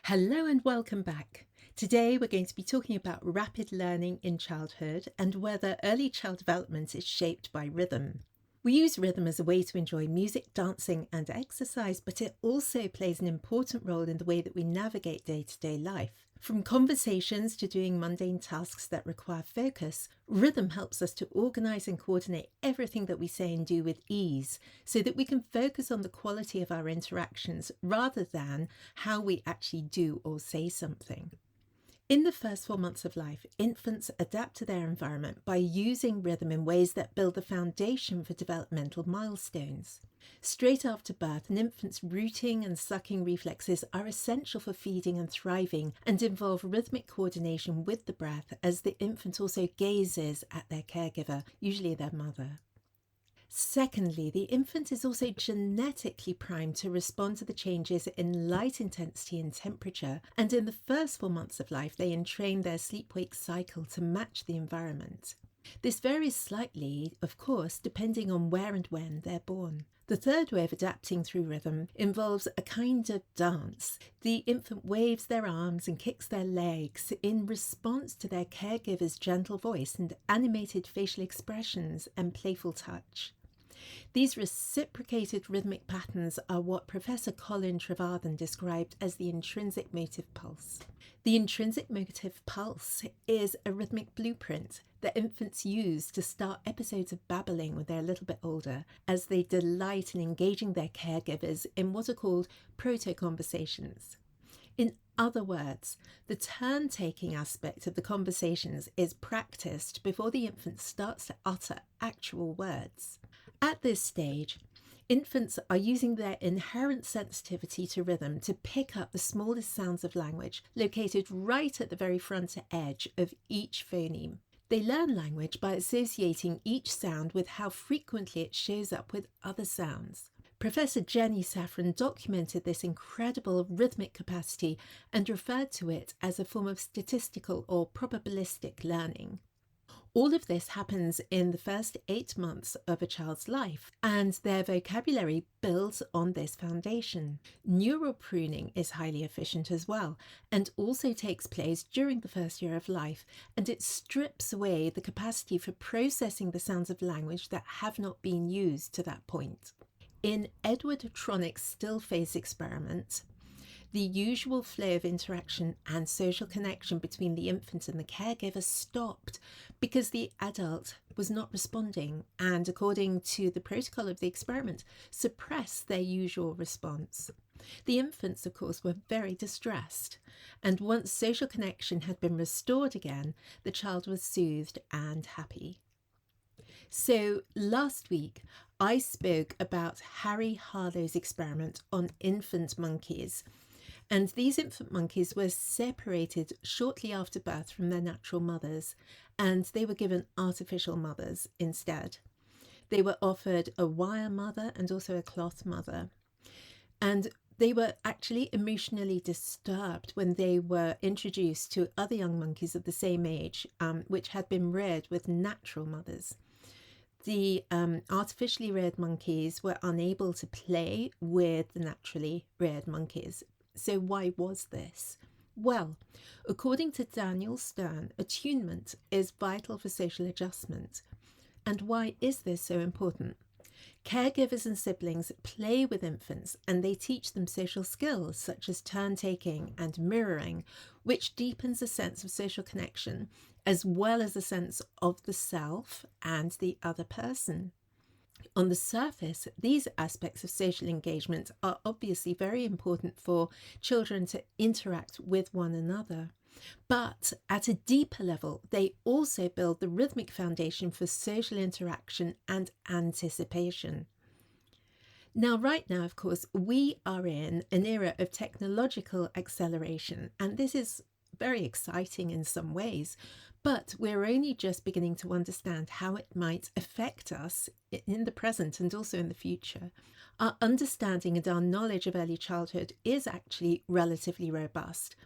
Hello and welcome back. Today we're going to be talking about rapid learning in childhood and whether early child development is shaped by rhythm. We use rhythm as a way to enjoy music, dancing and exercise, but it also plays an important role in the way that we navigate day-to-day life. From conversations to doing mundane tasks that require focus, rhythm helps us to organise and coordinate everything that we say and do with ease so that we can focus on the quality of our interactions rather than how we actually do or say something. In the first 4 months of life, infants adapt to their environment by using rhythm in ways that build the foundation for developmental milestones. Straight after birth, an infant's rooting and sucking reflexes are essential for feeding and thriving and involve rhythmic coordination with the breath as the infant also gazes at their caregiver, usually their mother. Secondly, the infant is also genetically primed to respond to the changes in light intensity and temperature, and in the first 4 months of life, they entrain their sleep-wake cycle to match the environment. This varies slightly, of course, depending on where and when they're born. The third way of adapting through rhythm involves a kind of dance. The infant waves their arms and kicks their legs in response to their caregiver's gentle voice and animated facial expressions and playful touch. These reciprocated rhythmic patterns are what Professor Colwyn Trevarthen described as the intrinsic motive pulse. The intrinsic motive pulse is a rhythmic blueprint that infants use to start episodes of babbling when they're a little bit older, as they delight in engaging their caregivers in what are called proto-conversations. In other words, the turn-taking aspect of the conversations is practiced before the infant starts to utter actual words. At this stage, infants are using their inherent sensitivity to rhythm to pick up the smallest sounds of language located right at the very front edge of each phoneme. They learn language by associating each sound with how frequently it shows up with other sounds. Professor Jenny Saffron documented this incredible rhythmic capacity and referred to it as a form of statistical or probabilistic learning. All of this happens in the first 8 months of a child's life, and their vocabulary builds on this foundation. Neural pruning is highly efficient as well, and also takes place during the first year of life, and it strips away the capacity for processing the sounds of language that have not been used to that point. In Edward Tronick's still phase experiment, the usual flow of interaction and social connection between the infant and the caregiver stopped because the adult was not responding and, according to the protocol of the experiment, suppressed their usual response. The infants, of course, were very distressed, and once social connection had been restored again, the child was soothed and happy. So last week, I spoke about Harry Harlow's experiment on infant monkeys. And these infant monkeys were separated shortly after birth from their natural mothers, and they were given artificial mothers instead. They were offered a wire mother and also a cloth mother. And they were actually emotionally disturbed when they were introduced to other young monkeys of the same age, which had been reared with natural mothers. The artificially reared monkeys were unable to play with the naturally reared monkeys. So why was this? Well, according to Daniel Stern, attunement is vital for social adjustment. And why is this so important? Caregivers and siblings play with infants and they teach them social skills such as turn-taking and mirroring, which deepens a sense of social connection as well as a sense of the self and the other person. On the surface, these aspects of social engagement are obviously very important for children to interact with one another. But at a deeper level, they also build the rhythmic foundation for social interaction and anticipation. Now, right now, of course, we are in an era of technological acceleration, and this is very exciting in some ways, but we're only just beginning to understand how it might affect us in the present and also in the future. Our understanding and our knowledge of early childhood is actually relatively robust,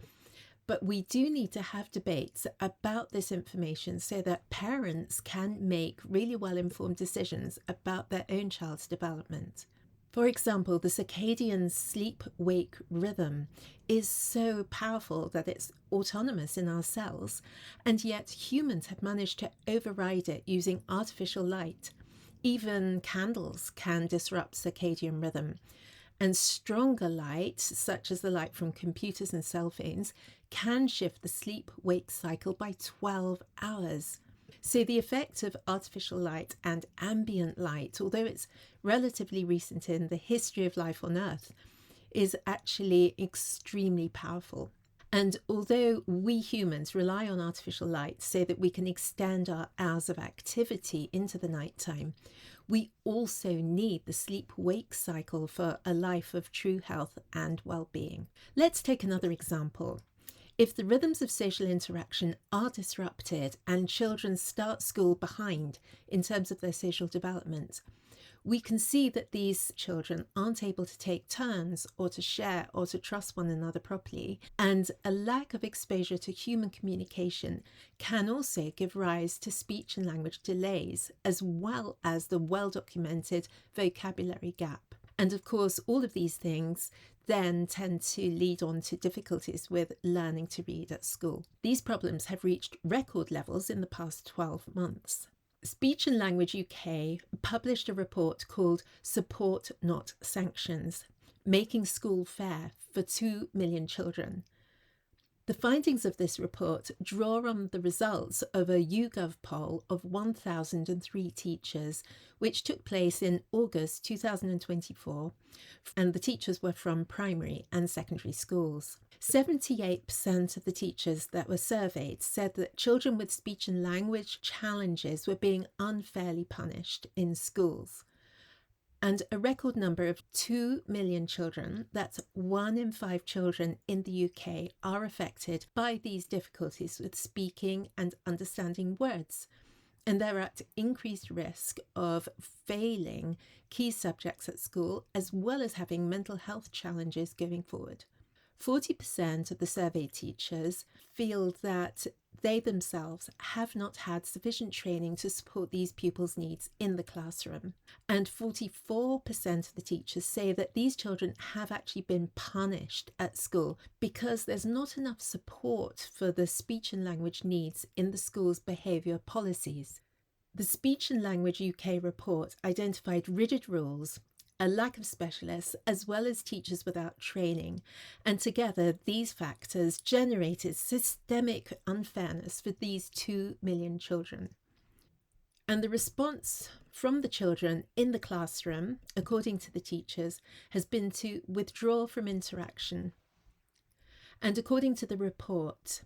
but we do need to have debates about this information so that parents can make really well-informed decisions about their own child's development. For example, the circadian sleep-wake rhythm is so powerful that it's autonomous in our cells, and yet humans have managed to override it using artificial light. Even candles can disrupt circadian rhythm, and stronger light, such as the light from computers and cell phones, can shift the sleep-wake cycle by 12 hours. So the effect of artificial light and ambient light, although it's relatively recent in the history of life on Earth, is actually extremely powerful. And although we humans rely on artificial light so that we can extend our hours of activity into the nighttime, we also need the sleep-wake cycle for a life of true health and well-being. Let's take another example. If the rhythms of social interaction are disrupted and children start school behind in terms of their social development, we can see that these children aren't able to take turns or to share or to trust one another properly, and a lack of exposure to human communication can also give rise to speech and language delays, as well as the well-documented vocabulary gap. And of course, all of these things then tend to lead on to difficulties with learning to read at school. These problems have reached record levels in the past 12 months. Speech and Language UK published a report called Support Not Sanctions, Making School Fair for 2 million children. The findings of this report draw on the results of a YouGov poll of 1,003 teachers, which took place in August 2024, and the teachers were from primary and secondary schools. 78% of the teachers that were surveyed said that children with speech and language challenges were being unfairly punished in schools. And a record number of 2 million children, that's 1 in 5 children in the UK, are affected by these difficulties with speaking and understanding words. And they're at increased risk of failing key subjects at school, as well as having mental health challenges going forward. 40% of the surveyed teachers feel that they themselves have not had sufficient training to support these pupils' needs in the classroom. And 44% of the teachers say that these children have actually been punished at school because there's not enough support for the speech and language needs in the school's behaviour policies. The Speech and Language UK report identified rigid rules, a lack of specialists, as well as teachers without training, and together these factors generated systemic unfairness for these 2 million children. And the response from the children in the classroom, according to the teachers, has been to withdraw from interaction. And according to the report,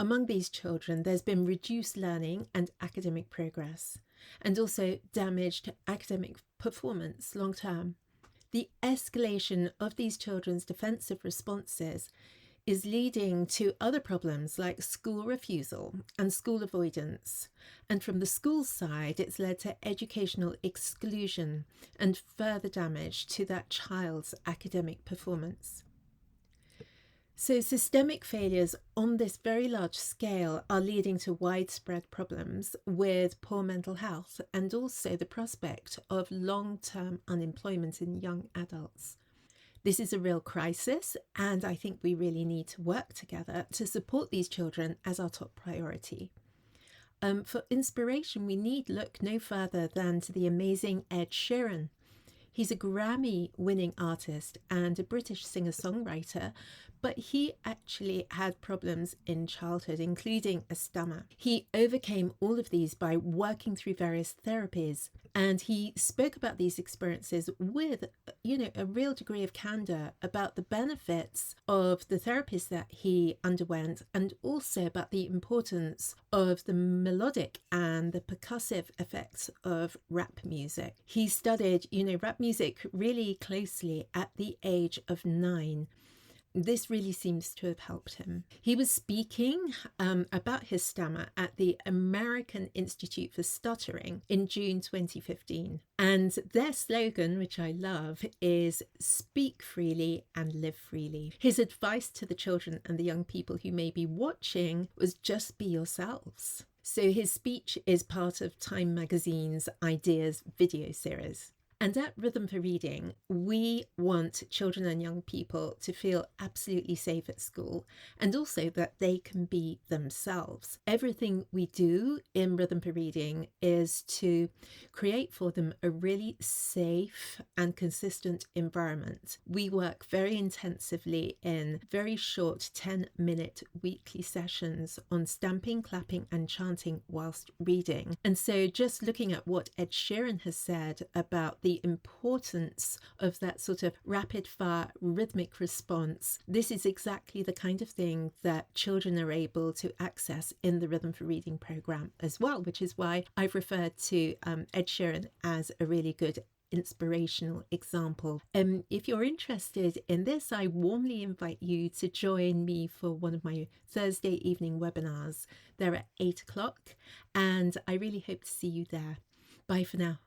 among these children, there's been reduced learning and academic progress, and also damaged academic performance long term. The escalation of these children's defensive responses is leading to other problems like school refusal and school avoidance. And from the school side, it's led to educational exclusion and further damage to that child's academic performance. So systemic failures on this very large scale are leading to widespread problems with poor mental health and also the prospect of long-term unemployment in young adults. This is a real crisis, and I think we really need to work together to support these children as our top priority. For inspiration, we need look no further than to the amazing Ed Sheeran. He's a Grammy-winning artist and a British singer-songwriter, but he actually had problems in childhood, including a stammer. He overcame all of these by working through various therapies, and he spoke about these experiences with, a real degree of candor about the benefits of the therapies that he underwent, and also about the importance of the melodic and the percussive effects of rap music. He studied, rap music really closely at the age of 9. This really seems to have helped him. He was speaking about his stammer at the American Institute for Stuttering in June 2015. And their slogan, which I love, is "Speak freely and live freely." His advice to the children and the young people who may be watching was just be yourselves. So his speech is part of Time Magazine's Ideas video series. And at Rhythm for Reading, we want children and young people to feel absolutely safe at school, and also that they can be themselves. Everything we do in Rhythm for Reading is to create for them a really safe and consistent environment. We work very intensively in very short 10-minute weekly sessions on stamping, clapping and chanting whilst reading. And so just looking at what Ed Sheeran has said about the importance of that sort of rapid fire rhythmic response, this is exactly the kind of thing that children are able to access in the Rhythm for Reading program as well, which is why I've referred to Ed Sheeran as a really good inspirational example. If you're interested in this, I warmly invite you to join me for one of my Thursday evening webinars. They're at 8 o'clock, and I really hope to see you there. Bye for now.